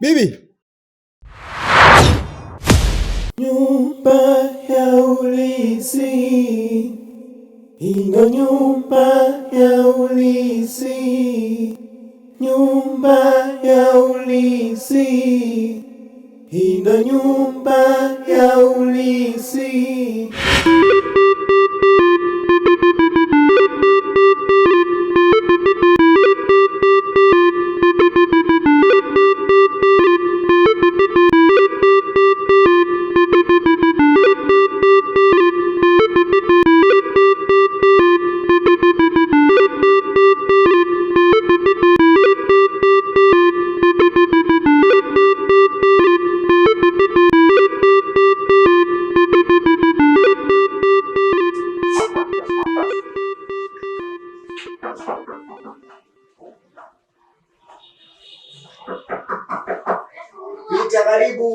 Bibi! Nyumba ya ulisi, ino nyumba ya ulisi, nyumba ya ulisi, ino nyumba ya ulisi. Pita, karibu.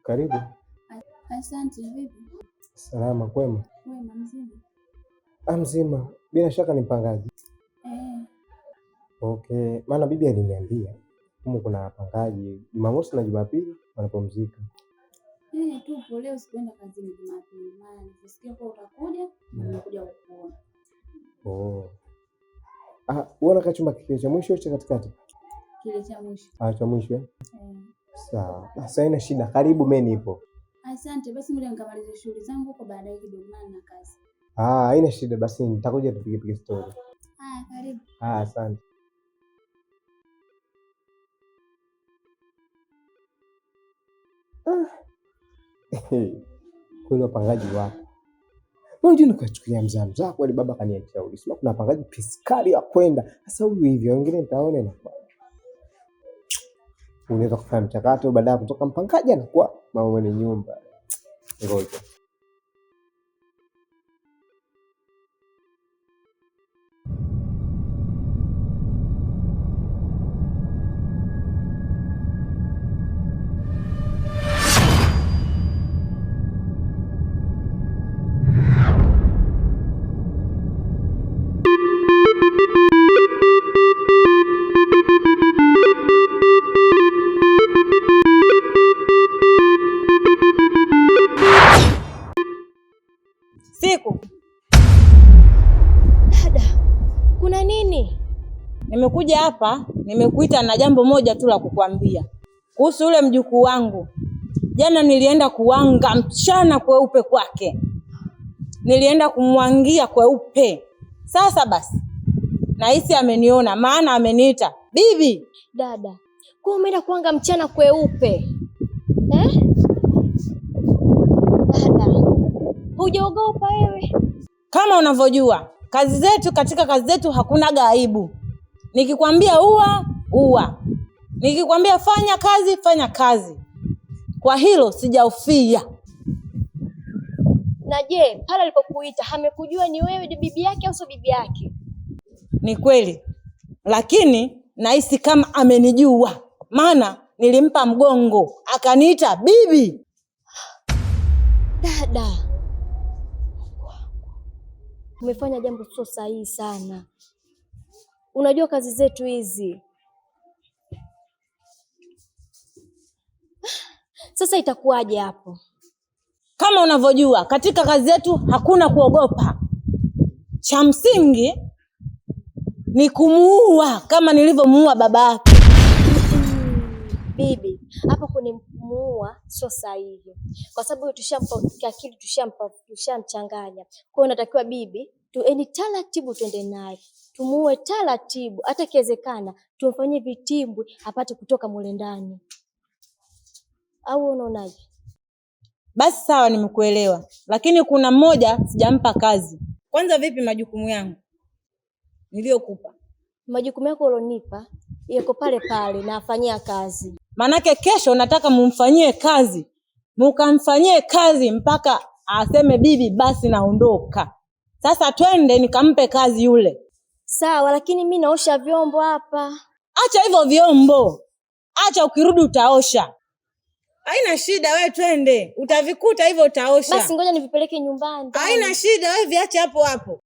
Karibu. Asante. Vipi? Salama, kwema? Wema, mzima? Mzima. Bila shaka ni mpangaji. Okay, maana bibi aliniambia humu kuna wapangaji Jumamosi na Jumapili wanapumzika. Tupo leo, sikuenda kazini Jumapili. Maana nisikia kwa utakuja, nimekuja kukuona. Uona kachumba kile cha mwisho cha katikati? Kile cha mwisho. Cha mwisho. Sawa. Sasa haina shida. Karibu, mimi nipo. Asante. Basi ngoja nikamalize shughuli zangu kwa baadaye kidogo na kazi. Haina shida, basi nitakuja tupige story. Karibu. Asante. Kweli wapangaji wako. Unajua nikachukulia mzaa kweli, baba kaniachia uli. Sema kuna wapangaji piskali wa kwenda. Sasa huyu hivyo wengine nitaone na kwa. Unaweza kufanya mchakato baadaye kutoka mpangaji anakuwa mama mwenye nyumba. Ngoja. Siku. Dada, kuna nini? Nimekuja hapa, nimekuita na jambo moja tu la kukwambia. Kuhusu yule mjukuu wangu. Jana nilienda kuwanga mchana kweupe kwake. Nilienda kumwangia kweupe. Sasa basi, nahisi ameniona, maana ameniita, "Bibi." Dada, kwa umeenda kuwanga mchana kweupe? Dada, hujaogopa wewe? Kama unavyojua, katika kazi zetu hakuna aibu. Nikikwambia ua. Nikikwambia fanya kazi. Kwa hilo sijaufia. Na je, pale alipokuita amekujua ni wewe ni bibi yake au sio bibi yake? Ni kweli. Lakini nahisi kama amenijua. Maana nilimpa mgongo, akaniita bibi. Dada, umefanya jambo sio sahihi sana. Unajua kazi zetu hizi. Sasa itakuwaje hapo? Kama unavyojua, katika kazi zetu hakuna kuogopa. Cha msingi ni kumuua kama nilivyomuua baba yake. Bibi, hapa kwenye kumuua sio sahihi. Kwa sababu tushampa akili, tushamchanganya. Kwa hiyo natakiwa bibi, taratibu tuende naye. Tumuue taratibu, hata kiwezekana tumfanyie vitimbwi apate kutoka mule ndani. Au unaonaje? Basi sawa, nimekuelewa. Lakini kuna mmoja sijampa kazi. Kwanza vipi majukumu yangu niliyokupa? Majukumu yako ulionipa yako pale pale na afanyia kazi. Manake kesho nataka mumfanyie kazi. Mukamfanyie kazi mpaka aseme bibi basi naondoka. Sasa twende nikampe kazi yule. Sawa, lakini mimi naosha vyombo hapa. Acha hivyo vyombo. Acha, ukirudi utaosha. Haina shida, wewe twende. Utavikuta hivyo utaosha. Basi ngoja nivipeleke nyumbani. Haina shida, wewe viache hapo hapo.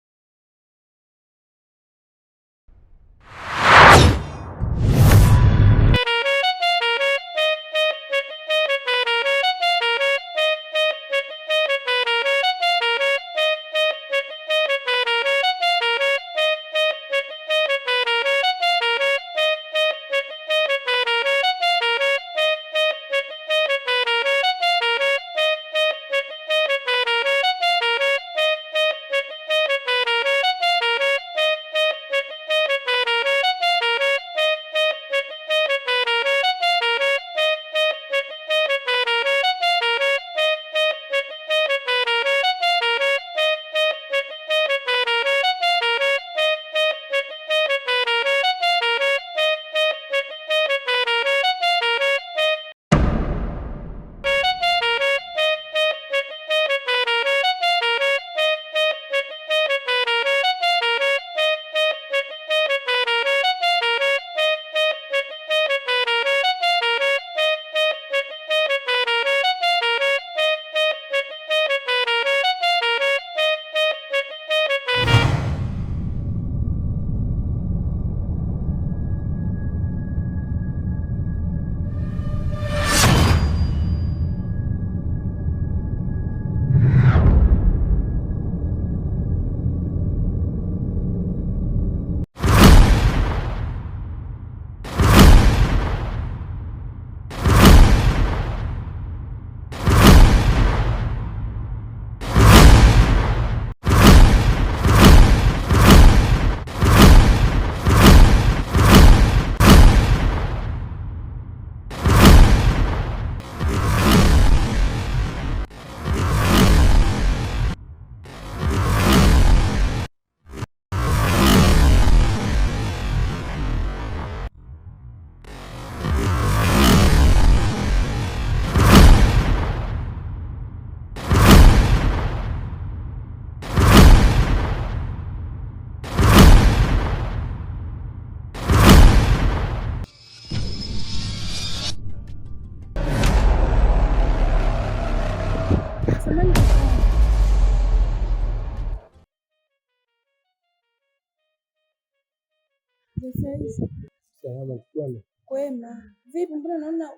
Salama kwema. Kwema. Vipi, mbona naona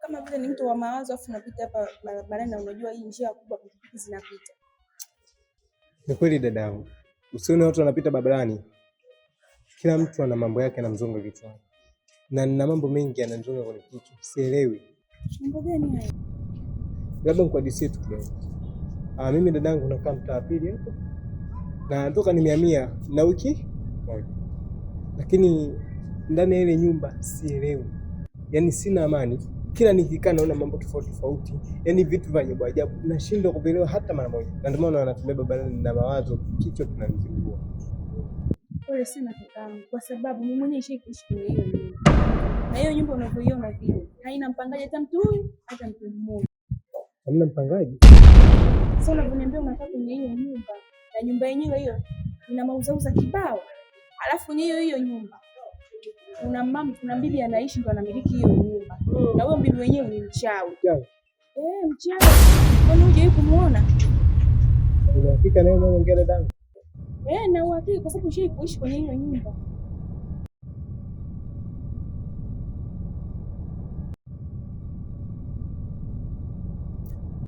kama vile ni mtu wa mawazo afu unapita hapa barabarani na unajua hii njia kubwa pikipiki zinapita? Ni kweli dadangu. Usione watu wanapita barabarani. Kila mtu ana mambo yake na mzongo kichwani. Na nina mambo mengi yananizonga kwenye kichwa. Sielewi. Mambo gani haya? Labda nikuhadisie tu kidogo. Mimi dadangu nakaa mtaa pili hapo. Na natoka nimehamia na wiki moja. Lakini ndani ya ile nyumba sielewi. Yaani sina amani. Kila nikikaa naona mambo tofauti tofauti. Yaani vitu vya ajabu ajabu. Nashindwa kuelewa hata mara moja. Na ndio maana wanatembea barabarani na mawazo, kichwa kinanizungua. Pole sana kakaangu, kwa sababu mimi mwenyewe nishaishi kwenye hiyo nyumba. Na hiyo nyumba unavyoiona vile haina mpangaji hata mtu huyu hata mtu mmoja. Hamna mpangaji? Sasa unavyoniambia unakaa kwenye hiyo nyumba na nyumba yenyewe hiyo ina mauzauza kibao. Alafu kwenye hiyo nyumba kuna bibi anaishi ndo anamiliki hiyo nyumba. Na huyo bibi wenyewe ni mchawi. Mchawi. Kwani hujawahi kumuona? Una hakika na wewe unaongea dadangu? Na uhakika kwa sababu ushai kuishi kwenye hiyo nyumba.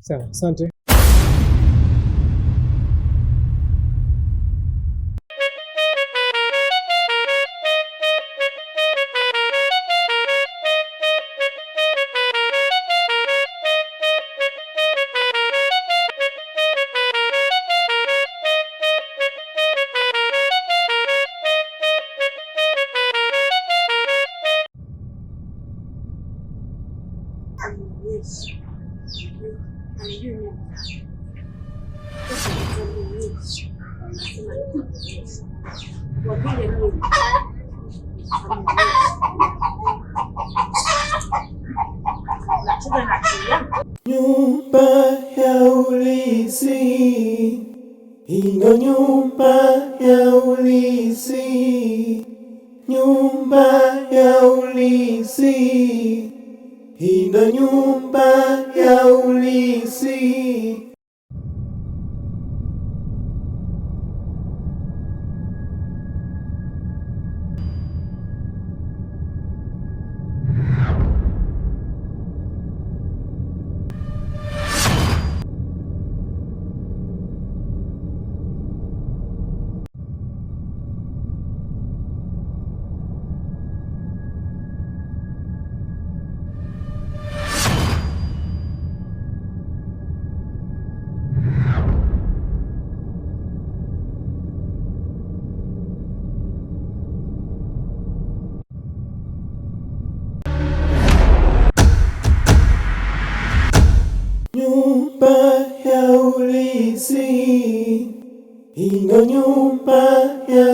Sawa, asante. Nyumba ya ulinzi hii ndo nyumba ya ulisi, nyumba ya ulisi, hii ndo nyumba ya ulisi. Nyumba ya ulisi, hii ndo nyumba ya